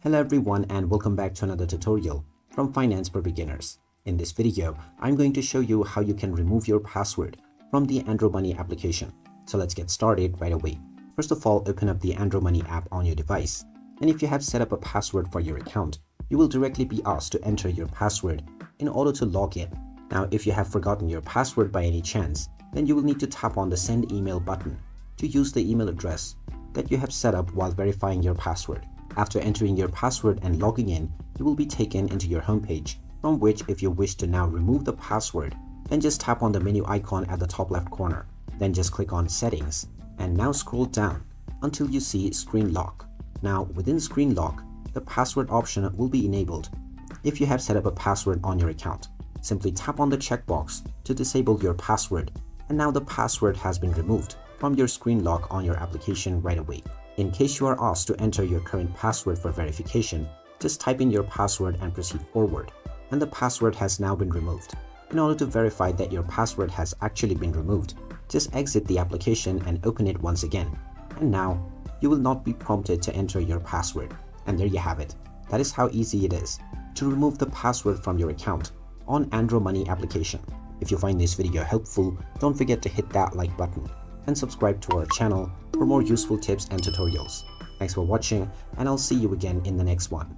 Hello everyone and welcome back to another tutorial from Finance for Beginners. In this video, I'm going to show you how you can remove your password from the AndroMoney application. So let's get started right away. First of all, open up the AndroMoney app on your device. And if you have set up a password for your account, you will directly be asked to enter your password in order to log in. Now, if you have forgotten your password by any chance, then you will need to tap on the Send Email button to use the email address that you have set up while verifying your password. After entering your password and logging in, you will be taken into your homepage, from which if you wish to now remove the password, then just tap on the menu icon at the top left corner. Then just click on Settings and now scroll down until you see Screen Lock. Now within Screen Lock, the password option will be enabled if you have set up a password on your account. Simply tap on the checkbox to disable your password, and now the password has been removed from your screen lock on your application right away. In case you are asked to enter your current password for verification, just type in your password and proceed forward, and the password has now been removed. In order to verify that your password has actually been removed, just exit the application and open it once again. And now, you will not be prompted to enter your password. And there you have it. That is how easy it is to remove the password from your account on AndroMoney application. If you find this video helpful, don't forget to hit that like button and subscribe to our channel for more useful tips and tutorials. Thanks for watching, and I'll see you again in the next one.